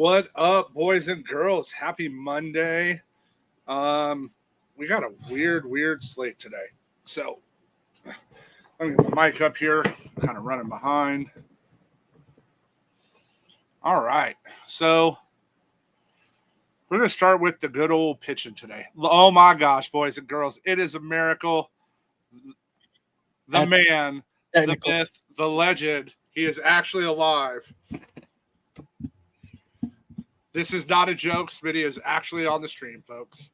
What up, boys and girls? Happy Monday. We got a weird slate today. So let me get the mic up here. Kind of running behind. All right. So we're going to start with the good old pitching today. Oh my gosh, boys and girls. It is a miracle. The man, the myth, the legend. He is actually alive. This is not a joke. Smitty is actually on the stream, folks.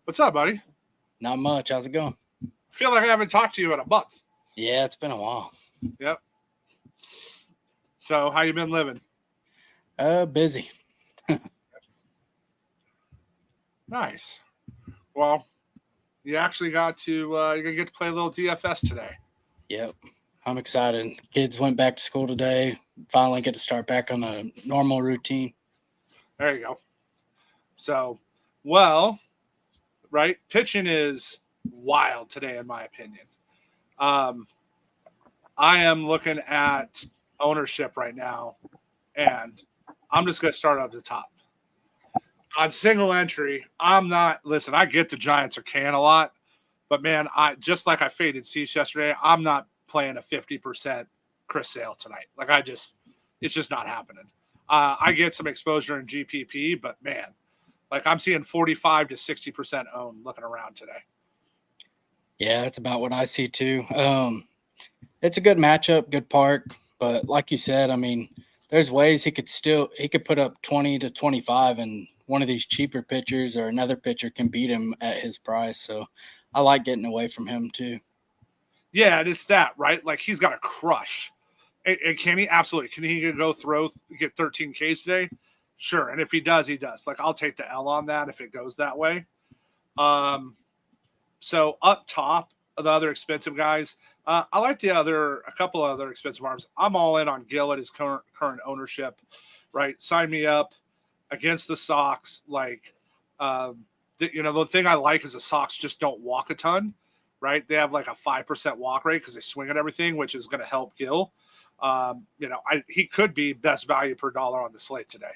What's up, buddy? Not much. How's it going? I feel like I haven't talked to you in a month. Yeah, it's been a while. Yep. So, how you been living? Busy. Nice. Well, you actually got to you're gonna get to play a little DFS today. Yep. I'm excited. Kids went back to school today. Finally get to start back on a normal routine. There you go. So, well, right? Pitching is wild today, in my opinion. I am looking at ownership right now, and I'm just going to start up the top. On single entry, I'm not – listen, I get the Giants are can a lot, but, man, just like I faded Cease yesterday, I'm not playing a 50% Chris Sale tonight. Like, it's just not happening. I get some exposure in GPP, but, man, like I'm seeing 45 to 60% owned looking around today. Yeah, that's about what I see too. It's a good matchup, good park, but like you said, I mean, there's ways he could put up 20 to 25 and one of these cheaper pitchers or another pitcher can beat him at his price. So I like getting away from him too. Yeah, and it's that, right? Like he's got a crush. And can he? Absolutely. Can he get 13 Ks today? Sure. And if he does, he does. Like I'll take the L on that if it goes that way. So up top, the other expensive guys, I like a couple of other expensive arms. I'm all in on Gill at his current ownership, right? Sign me up against the Sox. Like, the thing I like is the Sox just don't walk a ton, right? They have like a 5% walk rate because they swing at everything, which is going to help Gill. He could be best value per dollar on the slate today.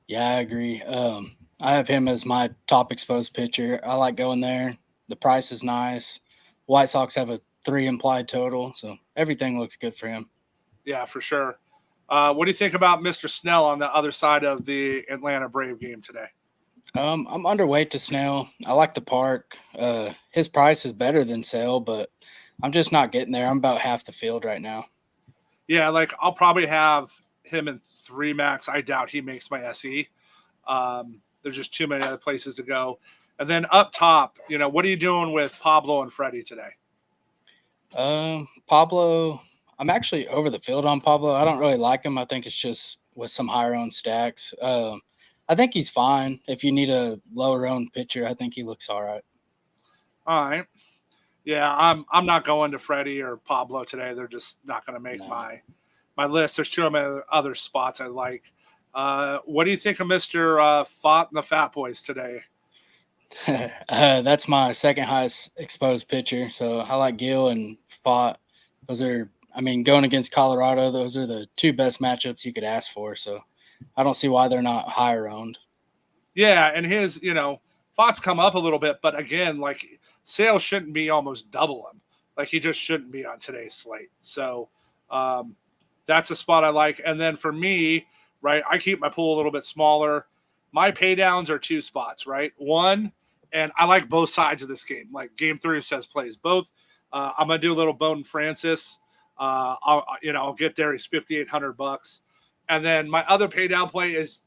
Yeah, I agree. I have him as my top exposed pitcher. I like going there. The price is nice. White Sox have a 3 implied total, so everything looks good for him. Yeah, for sure. What do you think about Mr. Snell on the other side of the Atlanta Brave game today? I'm underweight to Snell. I like the park. His price is better than Sale, but I'm just not getting there. I'm about half the field right now. Yeah, like I'll probably have him in 3 max. I doubt he makes my SE. There's just too many other places to go. And then up top, what are you doing with Pablo and Freddie today? Pablo, I'm actually over the field on Pablo. I don't really like him. I think it's just with some higher owned stacks. I think he's fine. If you need a lower owned pitcher, I think he looks all right. All right. Yeah, I'm not going to Freddie or Pablo today. They're just not going to make my list. There's 2 other spots I like. What do you think of Mr. Fott and the Fat Boys today? That's my second highest exposed pitcher. So I like Gill and Fott. Those are, going against Colorado, those are the 2 best matchups you could ask for. So I don't see why they're not higher owned. Yeah, and his, Fott's come up a little bit, but again, like Sale shouldn't be almost double him. Like he just shouldn't be on today's slate. So that's a spot I like. And then for me, right, I keep my pool a little bit smaller. My pay downs are 2 spots, right? One, and I like both sides of this game. Like game 3 says plays both. I'm gonna do a little Bowden Francis. I'll get there. He's $5,800, and then my other pay down play is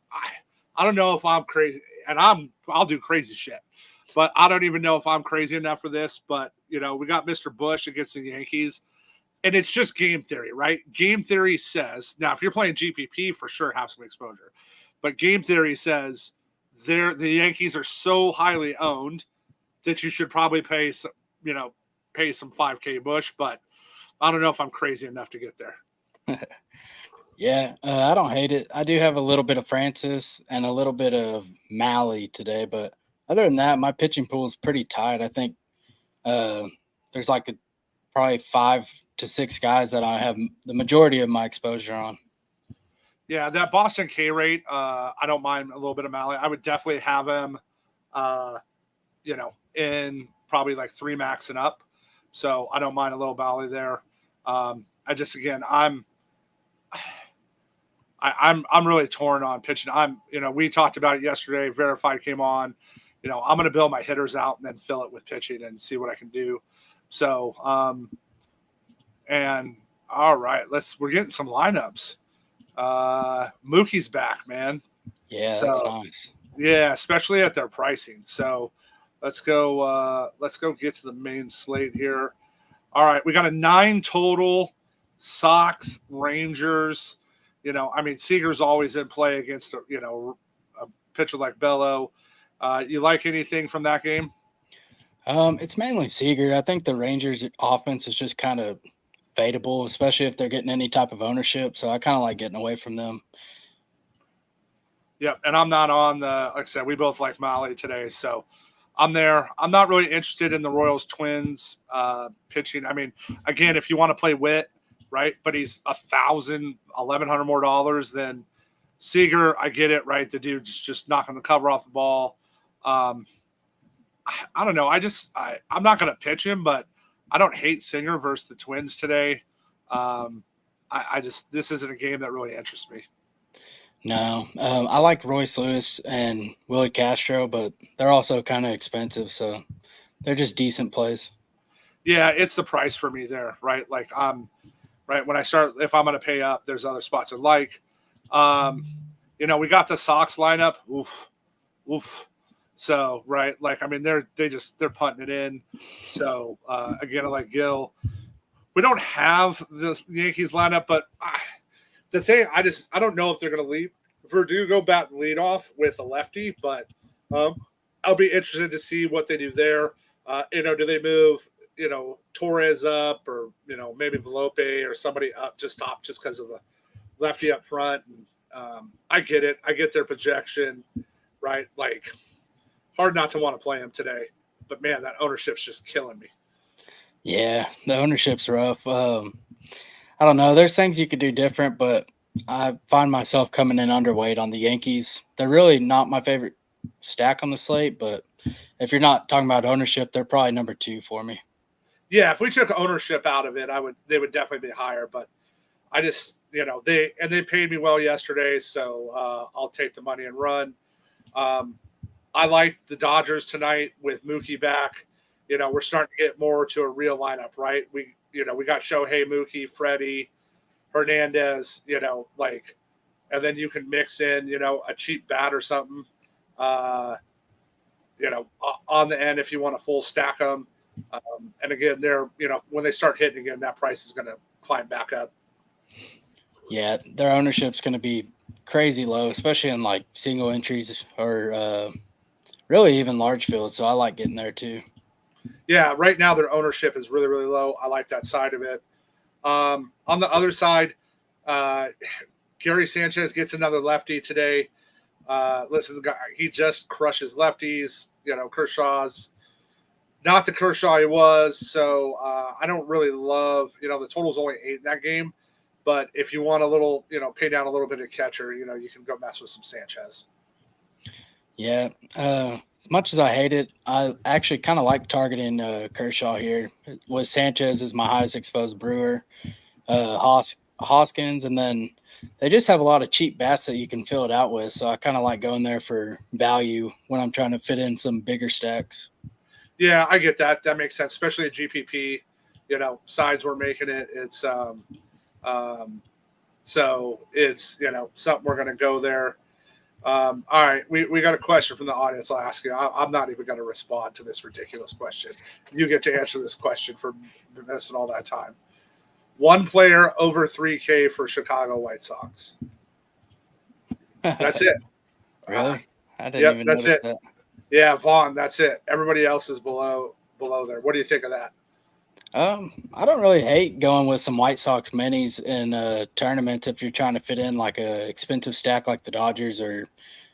I don't know if I'm crazy, and I'll do crazy shit, but I don't even know if I'm crazy enough for this. But we got Mr. Bush against the Yankees, and it's just game theory, right? Game theory says now if you're playing GPP, for sure have some exposure, but game theory says the Yankees are so highly owned that you should probably pay some 5K Bush, but I don't know if I'm crazy enough to get there. Yeah, I don't hate it. I do have a little bit of Francis and a little bit of Malley today, but other than that, my pitching pool is pretty tight. I think there's like probably 5 to 6 guys that I have the majority of my exposure on. Yeah, that Boston K rate, I don't mind a little bit of Malley. I would definitely have him, uh, in probably like 3 max and up. So I don't mind a little Malley there. I just again, I'm really torn on pitching. We talked about it yesterday. Verified came on. I'm going to build my hitters out and then fill it with pitching and see what I can do. So, and all right, we're getting some lineups. Mookie's back, man. Yeah, that's nice. Yeah, especially at their pricing. So let's go get to the main slate here. All right, we got a 9 total. Sox, Rangers. Seager's always in play against a pitcher like Bello. You like anything from that game? It's mainly Seager. I think the Rangers' offense is just kind of fadeable, especially if they're getting any type of ownership. So I kind of like getting away from them. Yep, and I'm not on like I said, we both like Malley today, so I'm there. I'm not really interested in the Royals Twins pitching. Again, if you want to play Witt, right? But he's $1,100 more dollars than Seager. I get it, right? The dude's just knocking the cover off the ball. I don't know. I'm not going to pitch him, but I don't hate Singer versus the Twins today. This isn't a game that really interests me. No, I like Royce Lewis and Willie Castro, but they're also kind of expensive, so they're just decent plays. Yeah, it's the price for me there, right? Like right when if I'm going to pay up, there's other spots I like. We got the Sox lineup. Oof. So right, they're punting it in. So again, I like Gill. We don't have the Yankees lineup, but the thing I don't know if they're going to leave Verdugo bat and lead off with a lefty, but I'll be interested to see what they do there. Do they move Torres up or maybe Velope or somebody up just because of the lefty up front? And, I get it. I get their projection, right? Like hard not to want to play him today, but man, that ownership's just killing me. Yeah, the ownership's rough. I don't know. There's things you could do different, but I find myself coming in underweight on the Yankees. They're really not my favorite stack on the slate, but if you're not talking about ownership, they're probably number 2 for me. Yeah, if we took ownership out of it, they would definitely be higher, but I just, they paid me well yesterday, so I'll take the money and run. I like the Dodgers tonight with Mookie back. We're starting to get more to a real lineup, right? We got Shohei, Mookie, Freddie, Hernandez, and then you can mix in, a cheap bat or something, on the end if you want to full stack them. And again, they're, when they start hitting again, that price is going to climb back up. Yeah, their ownership's going to be crazy low, especially in like single entries or really even large fields. So I like getting there too. Yeah, right now their ownership is really, really low. I like that side of it. On the other side, Gary Sanchez gets another lefty today. Listen, the guy, he just crushes lefties. Kershaw's not the Kershaw he was. So I don't really love, the total's only 8 in that game. But if you want a little, pay down a little bit of catcher, you can go mess with some Sanchez. Yeah. As much as I hate it, I actually kind of like targeting Kershaw here. With Sanchez as my highest exposed Brewer, Hoskins, and then they just have a lot of cheap bats that you can fill it out with. So I kind of like going there for value when I'm trying to fit in some bigger stacks. Yeah, I get that. That makes sense, especially at GPP. Sides we're making it. It's so it's something we're going to go there. All right, we got a question from the audience. I'll ask you. I'm not even going to respond to this ridiculous question. You get to answer this question for missing all that time. One player over 3K for Chicago White Sox. That's it. Really? I didn't even notice that. Yeah, Vaughn, that's it. Everybody else is below there. What do you think of that? I don't really hate going with some White Sox minis in tournaments if you're trying to fit in like a expensive stack like the Dodgers or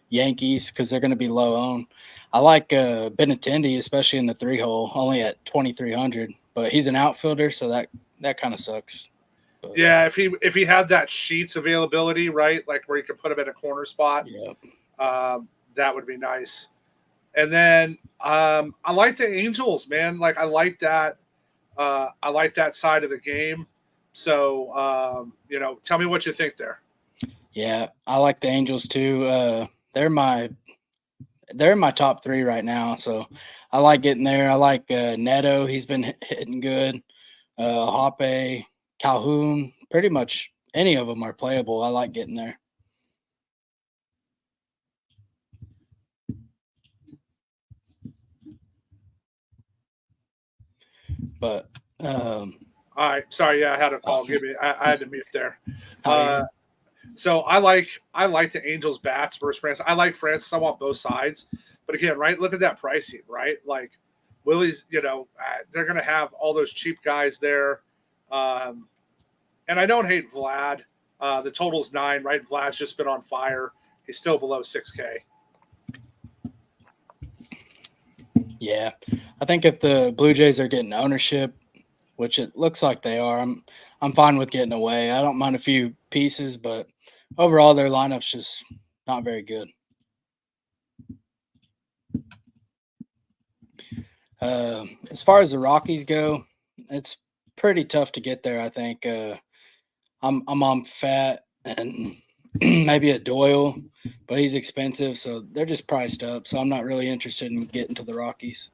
Yankees because they're going to be low owned. I like Benintendi, especially in the 3-hole, only at 2,300, but he's an outfielder, so that kind of sucks. But yeah, if he had that Sheets availability, right, like where you could put him in a corner spot, yeah, that would be nice. And then I like the Angels, man. Like I like that. I like that side of the game. So tell me what you think there. yeah, I like the Angels too. They're in my top three right now, so I like getting there. I like Neto; he's been hitting good. Hoppe, Calhoun, pretty much any of them are playable. I like getting there. But All right, sorry, yeah, I had a call. oh, I had to mute there. oh, you're good. So I like the Angels bats versus Francis. I like Francis. I want both sides, but again, right? Look at that pricing, right? Like Willie's, they're gonna have all those cheap guys there, and I don't hate Vlad. The total's 9, right? Vlad's just been on fire. He's still below 6K. Yeah, I think if the Blue Jays are getting ownership, which it looks like they are, I'm fine with getting away. I don't mind a few pieces, but overall their lineup's just not very good. As far as the Rockies go, it's pretty tough to get there. I think I'm on Fat and maybe a Doyle, but he's expensive, so they're just priced up. So I'm not really interested in getting to the Rockies.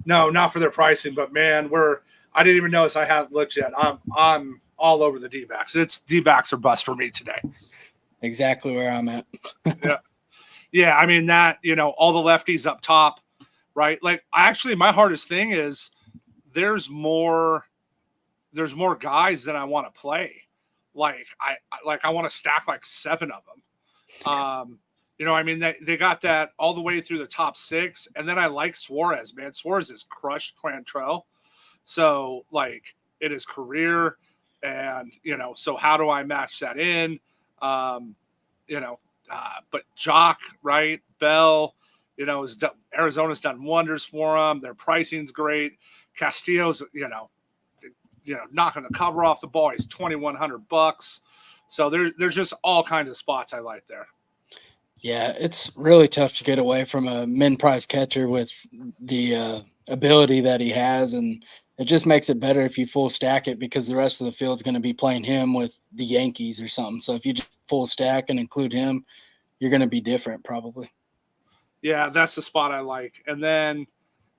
No, not for their pricing, but man, I didn't even notice I hadn't looked yet. I'm all over the D-backs. It's D-backs or bust for me today. Exactly where I'm at. Yeah. Yeah, I mean that, all the lefties up top, right? Like my hardest thing is there's more guys than I want to play. Like I want to stack like 7 of them. I mean they got that all the way through the top 6, and then I like Suarez, man. Suarez has crushed Quantrill. So like it is career, and so how do I match that in? But Jock, right? Bell, Arizona's done wonders for them. Their pricing's great. Castillo's, knocking the cover off the ball. He's $2,100. So there's just all kinds of spots I like there. Yeah, it's really tough to get away from a min-price catcher with the ability that he has, and it just makes it better if you full stack it because the rest of the field's going to be playing him with the Yankees or something. So if you just full stack and include him, you're going to be different probably. Yeah, that's the spot I like. And then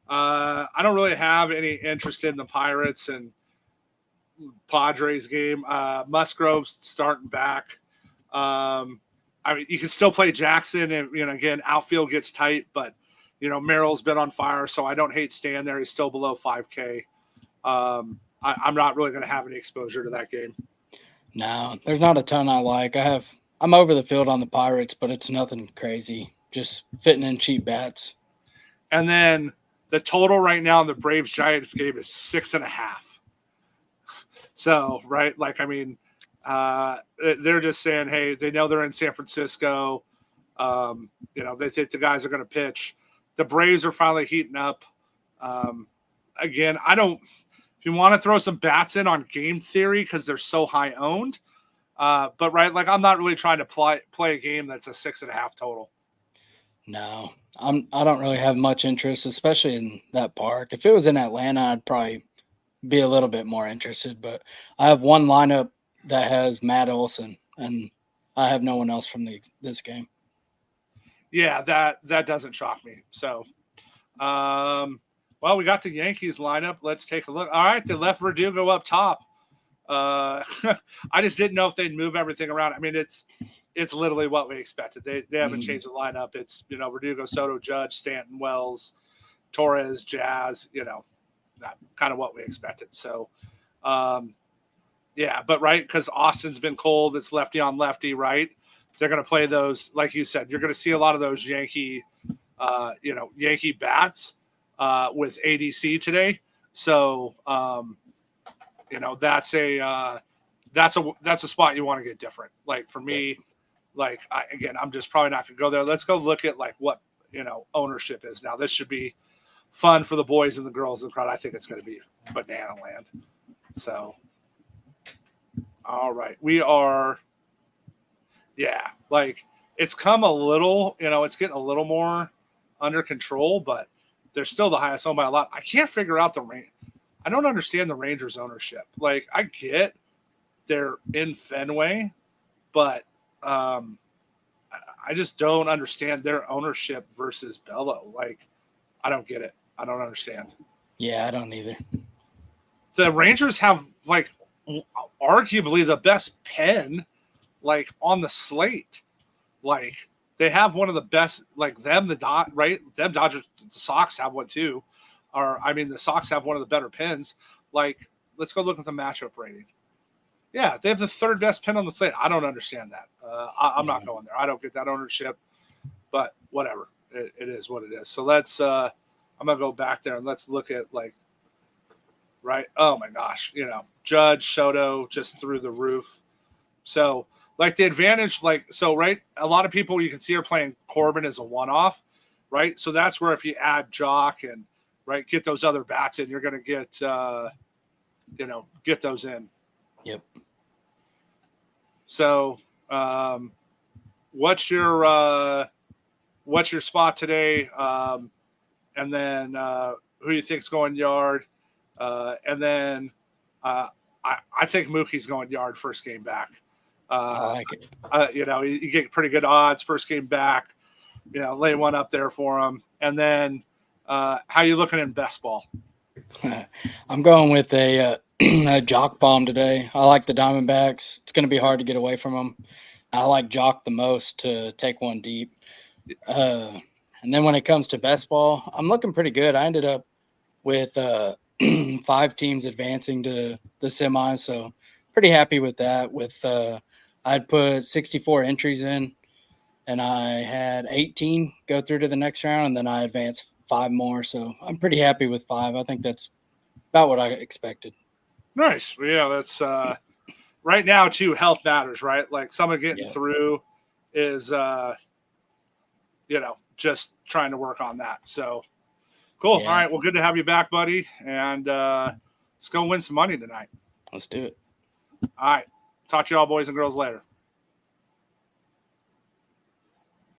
I don't really have any interest in the Pirates and Padres game. Musgrove's starting back. I mean, you can still play Jackson, and again, outfield gets tight, but Merrill's been on fire, so I don't hate staying there. He's still below 5K. I'm not really going to have any exposure to that game. No, there's not a ton I like. I'm over the field on the Pirates, but it's nothing crazy. Just fitting in cheap bats. And then the total right now in the Braves Giants game is 6.5. So, right, like I mean, they're just saying, hey, they know they're in San Francisco. They think the guys are going to pitch. The Braves are finally heating up. Again, if you want to throw some bats in on game theory because they're so high owned, but right, like I'm not really trying to play a game that's a 6.5 total. No, I don't really have much interest, especially in that park. If it was in Atlanta, I'd probably be a little bit more interested. But I have one lineup that has Matt Olson, and I have no one else from this game. Yeah, that doesn't shock me. So, well, we got the Yankees lineup. Let's take a look. All right, they left Verdugo up top. I just didn't know if they'd move everything around. I mean, it's literally what we expected. They haven't changed the lineup. It's Verdugo, Soto, Judge, Stanton, Wells, Torres, Jazz. Kind of what we expected. So, yeah, but right, because Austin's been cold. It's lefty on lefty, right? They're going to play those, like you said. You're going to see a lot of those Yankee bats with ADC today. So, that's a spot you want to get different. Like for me, I'm just probably not going to go there. Let's go look at like what ownership is now. This should be fun for the boys and the girls in the crowd. I think it's going to be banana land. So, All right. We are, yeah, like it's come a little, it's getting a little more under control, but they're still the highest owned by a lot. I can't figure out the range. I don't understand the Rangers ownership. Like, I get they're in Fenway, but I just don't understand their ownership versus Bello. Like, I don't get it. I don't understand. Yeah, I don't either. The Rangers have like arguably the best pen like on the slate. Like, they have one of the best, like them, right? Them Dodgers, the Sox have one too. Or I mean, the Sox have one of the better pins. Like, let's go look at the matchup rating. Yeah, they have the third best pin on the slate. I don't understand that. I'm not going there. I don't get that ownership, but whatever. It is what it is. So let's. I'm gonna go back there and let's look at like. Right. Oh my gosh. Judge, Soto just through the roof. So like the advantage, like so, right. A lot of people you can see are playing Corbin as a one-off, right? So that's where if you add Jock and right get those other bats in, you're gonna get get those in. Yep. So, what's your spot today? And then who you think's going yard? And then I think Mookie's going yard first game back. I like it. You get pretty good odds first game back. Lay one up there for him. And then how you looking in best ball? I'm going with a Jock bomb today. I like the Diamondbacks. It's going to be hard to get away from them. I like Jock the most to take one deep. And then when it comes to best ball, I'm looking pretty good. I ended up with 5 teams advancing to the semis, so pretty happy with that. With I'd put 64 entries in, and I had 18 go through to the next round, and then I advanced 5 more. So I'm pretty happy with 5. I think that's about what I expected. Nice. Yeah, that's right now too. Health matters, right? Like someone getting through is just trying to work on that. So cool. Yeah. All right. Well, good to have you back, buddy. And let's go win some money tonight. Let's do it. All right. Talk to y'all boys and girls later.